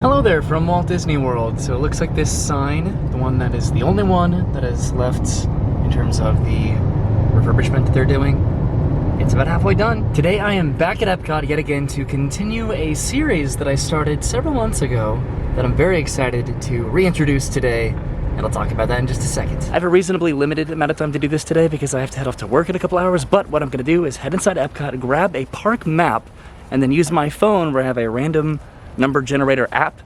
Hello there from Walt Disney World. So it looks like this sign, the one that is the only one that is left in terms of the refurbishment that they're doing, it's about halfway done. Today I am back at Epcot yet again to continue a series that I started several months ago that I'm very excited to reintroduce today, and I'll talk about that in just a second. I have a reasonably limited amount of time to do this today because I have to head off to work in a couple hours, but what I'm gonna do is head inside Epcot, grab a park map, and then use my phone where I have a random number generator app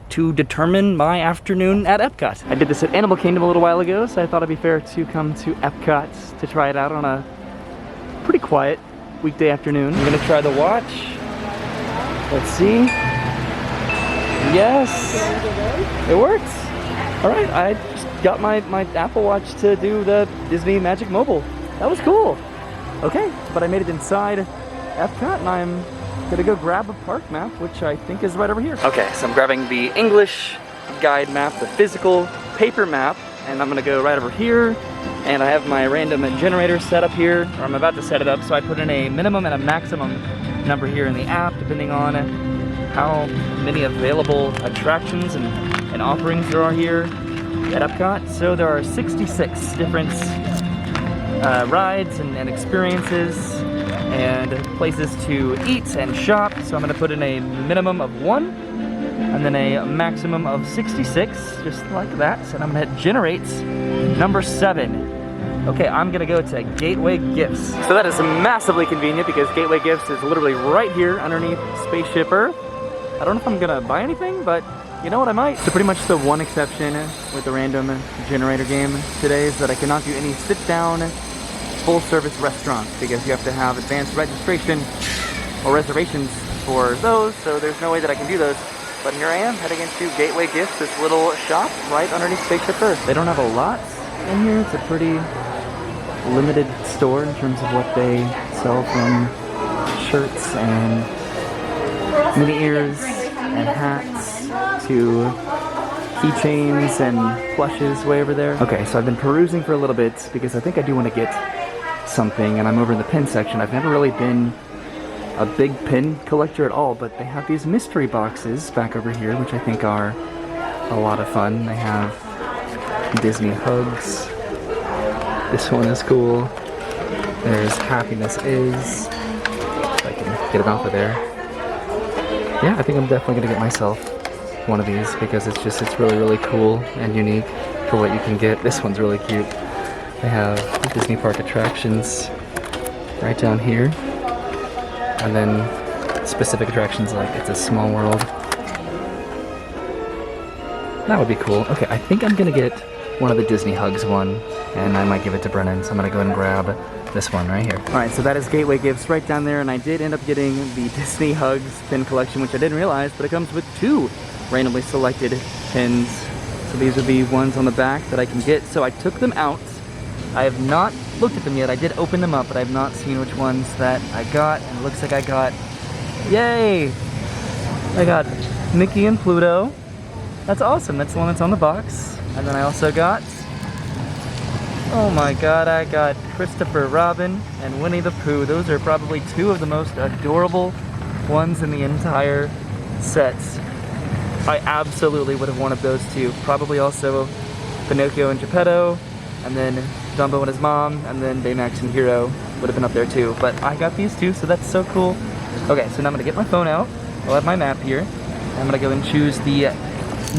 to determine my afternoon at Epcot. I did this at Animal Kingdom a little while ago, so I thought it'd be fair to come to Epcot to try it out on a pretty quiet weekday afternoon. I'm gonna try the watch. Let's see. Yes, it works. All right, I just got my Apple Watch to do the Disney Magic Mobile. That was cool. Okay, but I made it inside Epcot and I'm gonna go grab a park map, which I think is right over here. Okay, so I'm grabbing the English guide map, the physical paper map, and I'm gonna go right over here. And I have my random generator set up here, or I'm about to set it up, so I put in a minimum and a maximum number here in the app, depending on how many available attractions and offerings there are here at Epcot. So there are 66 different rides and experiences and places to eat and shop. So I'm gonna put in a minimum of 1 and then a maximum of 66, just like that. And I'm gonna hit generate number 7. Okay, I'm gonna go to Gateway Gifts. So that is massively convenient because Gateway Gifts is literally right here underneath Spaceship Earth. I don't know if I'm gonna buy anything, but you know what, I might. So pretty much the one exception with the random generator game today is that I cannot do any sit down full service restaurants because you have to have advanced registration or reservations for those, so there's no way that I can do those. But here I am heading into Gateway Gifts, this little shop right underneath Spaceship Earth. They don't have a lot in here. It's a pretty limited store in terms of what they sell, from shirts and mini ears and hats to keychains and plushes way over there. Okay, so I've been perusing for a little bit because I think I do want to get something, and I'm over in the pin section. I've never really been a big pin collector at all, but they have these mystery boxes back over here, which I think are a lot of fun. They have Disney hugs. This one is cool. There's Happiness Is. If I can get it off of there. Yeah, I think I'm definitely gonna get myself one of these because it's really, really cool and unique for what you can get. This one's really cute. They have Disney park attractions right down here, and then specific attractions like It's a Small World. That would be cool. Okay, I think I'm gonna get one of the Disney Hugs one, and I might give it to Brennan, so I'm gonna go ahead and grab this one right here. Alright, so that is Gateway Gifts right down there, and I did end up getting the Disney Hugs pin collection, which I didn't realize, but it comes with 2 randomly selected pins. So these are the ones on the back that I can get. So I took them out. I have not looked at them yet. I did open them up, but I have not seen which ones that I got. And it looks like I got, yay! I got Mickey and Pluto. That's awesome. That's the one that's on the box. And then I also got, oh my god, I got Christopher Robin and Winnie the Pooh. Those are probably 2 of the most adorable ones in the entire set. I absolutely would have wanted those 2. Probably also Pinocchio and Geppetto, and then Dumbo and his mom, and then Baymax and Hero would have been up there too. But I got these 2, so that's so cool. Okay, so now I'm gonna get my phone out. I'll have my map here. I'm gonna go and choose the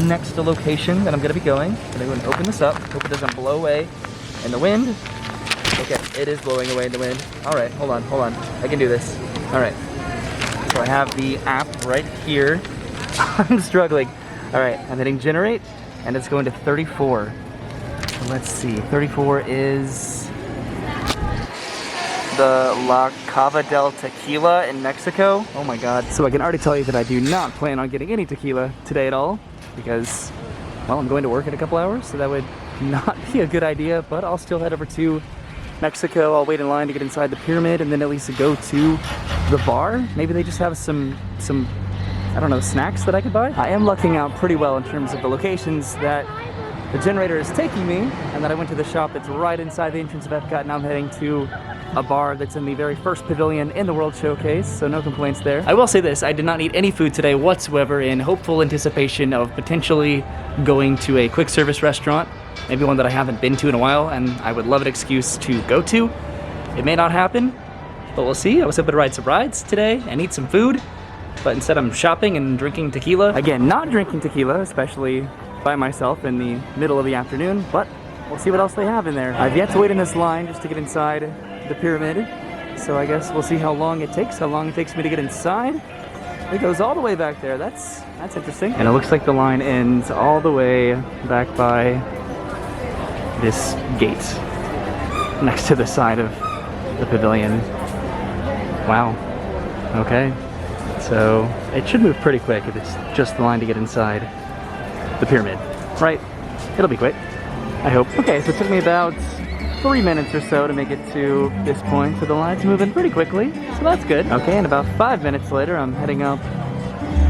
next location that I'm gonna be going. I'm gonna go and open this up. Hope it doesn't blow away in the wind. Okay, it is blowing away in the wind. All right, hold on. I can do this. All right, so I have the app right here. I'm struggling. All right, I'm hitting generate, and it's going to 34. So let's see, 34 is the La Cava del Tequila in Mexico. Oh my god. So I can already tell you that I do not plan on getting any tequila today at all because, well, I'm going to work in a couple hours, so that would not be a good idea, but I'll still head over to Mexico. I'll wait in line to get inside the pyramid and then at least go to the bar. Maybe they just have some I don't know, snacks that I could buy. I am lucking out pretty well in terms of the locations that the generator is taking me, and then I went to the shop that's right inside the entrance of Epcot. Now I'm heading to a bar that's in the very first pavilion in the World Showcase, so no complaints there. I will say this, I did not eat any food today whatsoever in hopeful anticipation of potentially going to a quick service restaurant, maybe one that I haven't been to in a while, and I would love an excuse to go to. It may not happen, but we'll see. I was hoping to ride some rides today and eat some food, but instead I'm shopping and drinking tequila. Again, not drinking tequila, especially by myself in the middle of the afternoon, but we'll see what else they have in there. I've yet to wait in this line just to get inside the pyramid, so I guess we'll see how long it takes me to get inside. It goes all the way back there. That's interesting. And it looks like the line ends all the way back by this gate next to the side of the pavilion. Wow. Okay. So it should move pretty quick if it's just the line to get inside the pyramid, right? It'll be quick, I hope. Okay, so it took me about 3 minutes or so to make it to this point, so the line's moving pretty quickly, so that's good. Okay, and about 5 minutes later, I'm heading up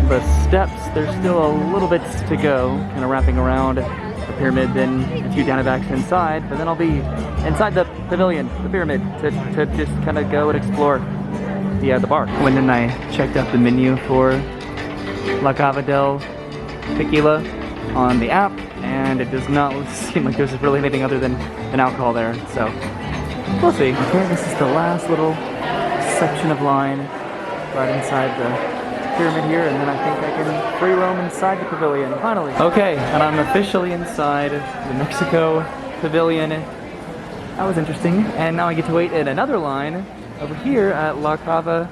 the steps. There's still a little bit to go, kind of wrapping around the pyramid, then a few down and backs inside, but then I'll be inside the pavilion, the pyramid, to just kind of go and explore the bar. When then I checked out the menu for La Cava del Tequila on the app, and it does not seem like there's really anything other than alcohol there, so we'll see. Okay, this is the last little section of line right inside the pyramid here, and then I think I can free roam inside the pavilion, finally. Okay, and I'm officially inside the Mexico pavilion. That was interesting, and now I get to wait in another line over here at La Cava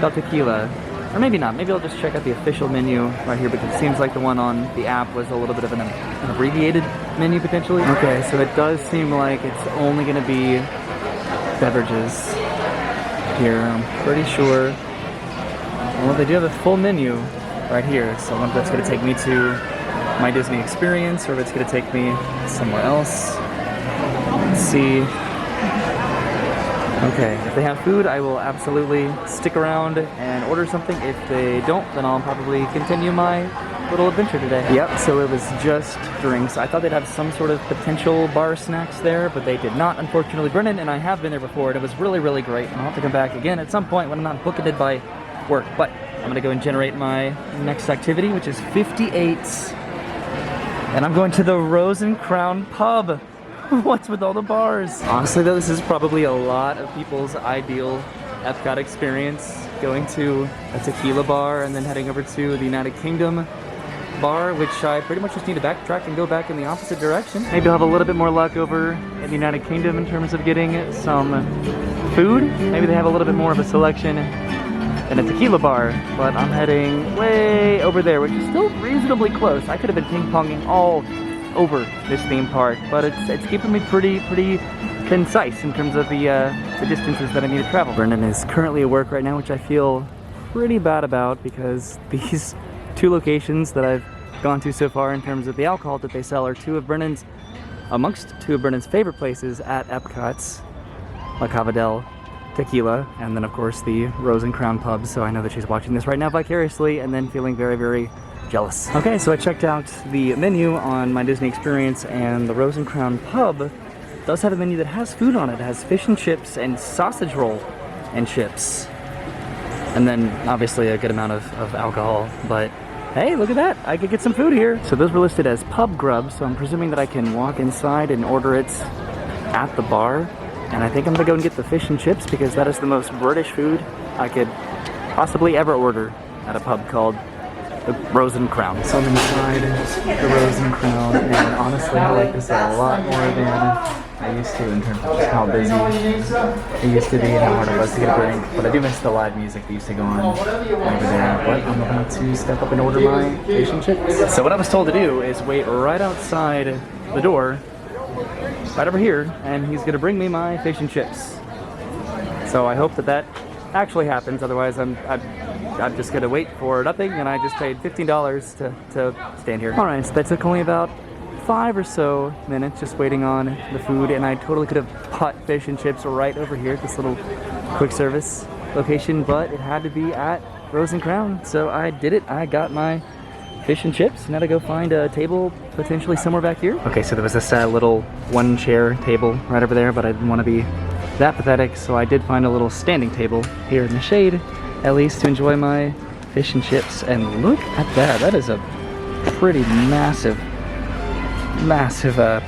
del Tequila. Or maybe not, maybe I'll just check out the official menu right here, because it seems like the one on the app was a little bit of an abbreviated menu potentially. Okay, so it does seem like it's only going to be beverages here, I'm pretty sure. Well, they do have a full menu right here, so I wonder if that's going to take me to my Disney experience, or if it's going to take me somewhere else. Let's see. Okay, if they have food, I will absolutely stick around and order something. If they don't, then I'll probably continue my little adventure today. Yep, so it was just drinks. I thought they'd have some sort of potential bar snacks there, but they did not, unfortunately. Brennan and I have been there before, and it was really, really great. And I'll have to come back again at some point when I'm not bucketed by work. But I'm gonna go and generate my next activity, which is 58. And I'm going to the Rose and Crown Pub. What's with all the bars? Honestly though, this is probably a lot of people's ideal Epcot experience, going to a tequila bar and then heading over to the United Kingdom bar, which I pretty much just need to backtrack and go back in the opposite direction. Maybe I'll have a little bit more luck over in the United Kingdom in terms of getting some food. Maybe they have a little bit more of a selection than a tequila bar, but I'm heading way over there, which is still reasonably close. I could have been ping-ponging all over this theme park, but it's keeping me pretty concise in terms of the distances that I need to travel. Brendan is currently at work right now, which I feel pretty bad about, because these two locations that I've gone to so far in terms of the alcohol that they sell are amongst two of Brendan's favorite places at Epcot's La Cava del Tequila, and then of course the Rose and Crown Pub. So I know that she's watching this right now vicariously and then feeling very jealous. Okay, so I checked out the menu on my Disney experience, and the Rose and Crown Pub does have a menu that has food on it. It has fish and chips and sausage roll and chips, and then obviously a good amount of alcohol. But hey, look at that, I could get some food here. So those were listed as pub grub, so I'm presuming that I can walk inside and order it at the bar. And I think I'm gonna go and get the fish and chips, because that is the most British food I could possibly ever order at a pub called the Rose and Crown. So I'm inside the Rose and Crown, and honestly I like this a lot more than I used to in terms of just how busy it used to be and how hard it was to get a drink. But I do miss the live music that used to go on over there. But I'm about to step up and order my fish and chips. So what I was told to do is wait right outside the door, right over here, and he's gonna bring me my fish and chips. So I hope that actually happens, otherwise I'm just gonna wait for nothing, and I just paid $15 to stand here. Alright, so that took only about 5 or so minutes just waiting on the food, and I totally could have bought fish and chips right over here at this little quick service location, but it had to be at Rose and Crown, so I did it. I got my fish and chips. Now to go find a table potentially somewhere back here. Okay, so there was this little one chair table right over there, but I didn't want to be that pathetic, so I did find a little standing table here in the shade, at least to enjoy my fish and chips. And look at that. That is a pretty massive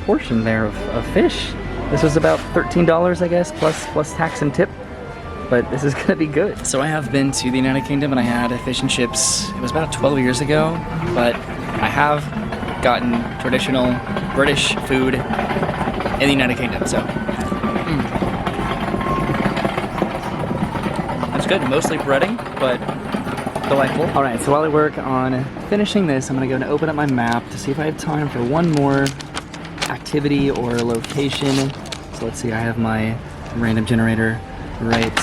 portion there of fish. This was about $13, I guess, plus tax and tip. But this is gonna be good. So I have been to the United Kingdom and I had fish and chips. It was about 12 years ago, but I have gotten traditional British food in the United Kingdom, so. That's good, mostly breading, but delightful. All right, so while I work on finishing this, I'm gonna go and open up my map to see if I have time for one more activity or location. So let's see, I have my random generator right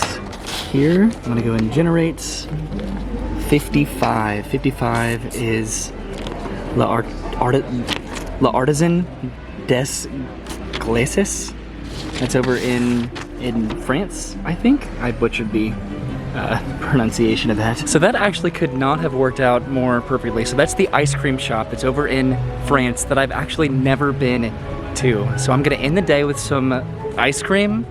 here. I'm gonna go and generate 55. 55 is L'Artisan des Glaces. That's over in France, I think. I butchered the pronunciation of that. So that actually could not have worked out more perfectly. So that's the ice cream shop that's over in France that I've actually never been to. So I'm gonna end the day with some ice cream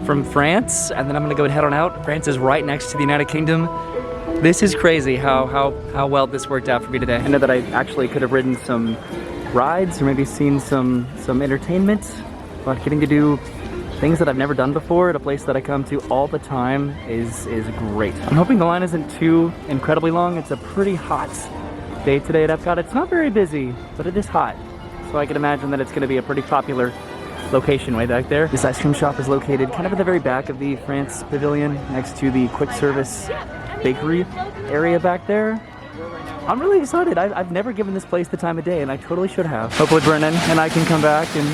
from France, and then I'm gonna go and head on out. France is right next to the United Kingdom. This is crazy how well this worked out for me today. I know that I actually could have ridden some rides or maybe seen some entertainment, but getting to do things that I've never done before at a place that I come to all the time is great. I'm hoping the line isn't too incredibly long. It's a pretty hot day today at Epcot. It's not very busy, but it is hot. So I can imagine that it's gonna be a pretty popular location way back there. This ice cream shop is located kind of at the very back of the France pavilion, next to the quick service bakery area back there. I'm really excited. I've never given this place the time of day, and I totally should have. Hopefully Brennan and I can come back in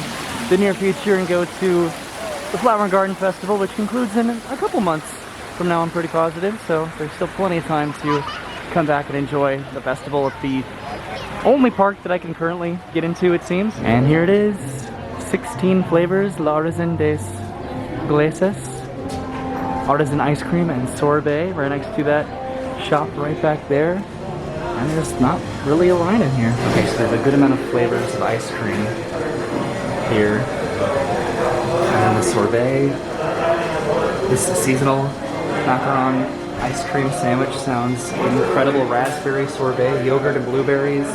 the near future and go to the Flower and Garden Festival, which concludes in a couple months from now, I'm pretty positive. So there's still plenty of time to come back and enjoy the festival at the only park that I can currently get into, it seems. And here it is. 16 flavors, L'Artisan des Glaces, artisan ice cream and sorbet, right next to that shop right back there. And there's not really a line in here. Okay, so there's a good amount of flavors of ice cream here. And then the sorbet. This seasonal macaron ice cream sandwich sounds incredible. Raspberry sorbet, yogurt and blueberries.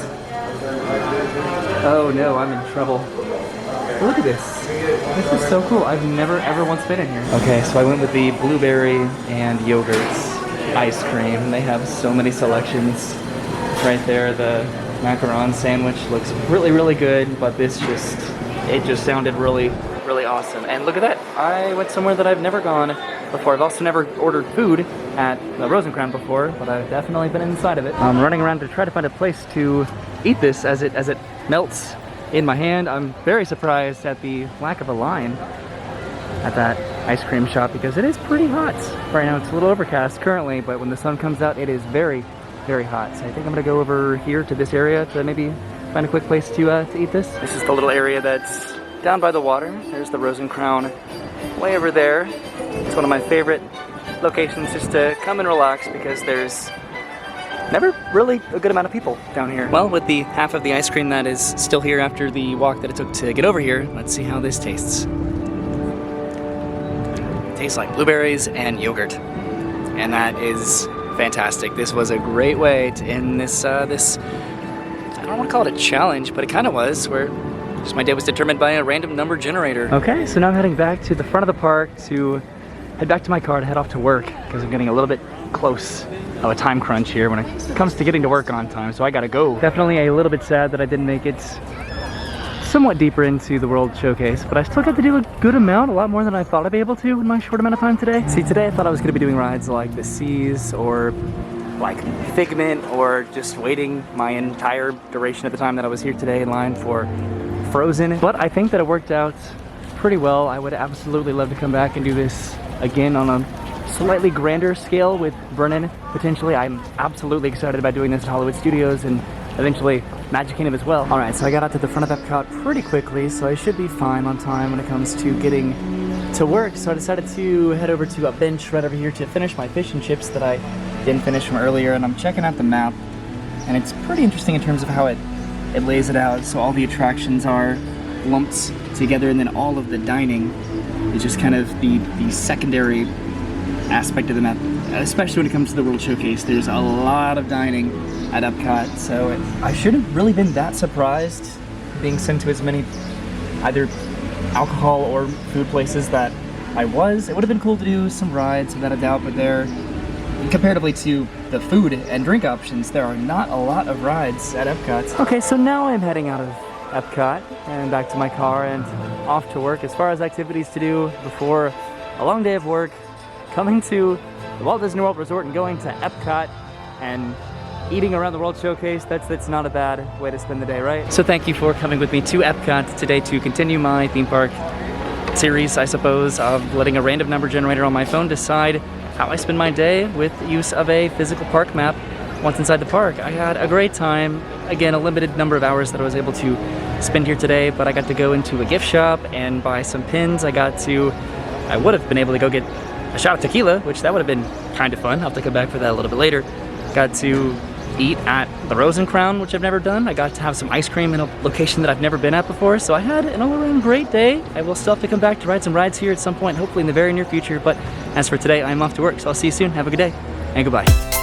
Oh no, I'm in trouble. Look at this. This is so cool. I've never ever once been in here. Okay, so I went with the blueberry and yogurt ice cream. They have so many selections right there. The macaron sandwich looks really, really good, but this just sounded really, really awesome. And look at that. I went somewhere that I've never gone before. I've also never ordered food at the Rosencrown before, but I've definitely been inside of it. I'm running around to try to find a place to eat this as it melts in my hand. I'm very surprised at the lack of a line at that ice cream shop because it is pretty hot right now. It's a little overcast currently, but when the sun comes out, it is very, very hot. So I think I'm gonna go over here to this area to maybe find a quick place to eat this. This is the little area that's down by the water. There's the Rosencrown way over there. It's one of my favorite locations just to come and relax because there's never really a good amount of people down here. Well, with the half of the ice cream that is still here after the walk that it took to get over here, let's see how this tastes. It tastes like blueberries and yogurt, and that is fantastic. This was a great way to end this, I don't want to call it a challenge, but it kind of was, where just my day was determined by a random number generator. Okay, so now I'm heading back to the front of the park to head back to my car to head off to work because I'm getting a little bit close of a time crunch here when it comes to getting to work on time, so I gotta go. Definitely a little bit sad that I didn't make it somewhat deeper into the World Showcase, but I still got to do a good amount, a lot more than I thought I'd be able to in my short amount of time today. See, today I thought I was gonna be doing rides like the Seas or like Figment or just waiting my entire duration of the time that I was here today in line for Frozen, but I think that it worked out pretty well. I would absolutely love to come back and do this again on a slightly grander scale with Brennan, potentially. I'm absolutely excited about doing this at Hollywood Studios and eventually Magic Kingdom as well. All right, so I got out to the front of Epcot pretty quickly, so I should be fine on time when it comes to getting to work. So I decided to head over to a bench right over here to finish my fish and chips that I didn't finish from earlier, and I'm checking out the map. and it's pretty interesting in terms of how it lays it out. So all the attractions are lumped together, and then all of the dining is just kind of the secondary aspect of the map, especially when it comes to the World Showcase. There's a lot of dining at Epcot, so I shouldn't have really been that surprised being sent to as many either alcohol or food places that I was. It would have been cool to do some rides without a doubt, but comparatively to the food and drink options, there are not a lot of rides at Epcot. Okay, so now I'm heading out of Epcot and back to my car and off to work. As far as activities to do before a long day of work, coming to the Walt Disney World Resort and going to Epcot and eating around the World Showcase, that's not a bad way to spend the day, right? So thank you for coming with me to Epcot today to continue my theme park series, I suppose, of letting a random number generator on my phone decide how I spend my day with use of a physical park map once inside the park. I had a great time. Again, a limited number of hours that I was able to spend here today, but I got to go into a gift shop and buy some pins. I would have been able to go get a shot of tequila, which that would have been kind of fun. I'll have to come back for that a little bit later. Got to eat at the Rose and Crown, which I've never done. I got to have some ice cream in a location that I've never been at before, so I had an all-around great day. I will still have to come back to ride some rides here at some point, hopefully in the very near future, but as for today, I'm off to work, so I'll see you soon. Have a good day, and goodbye.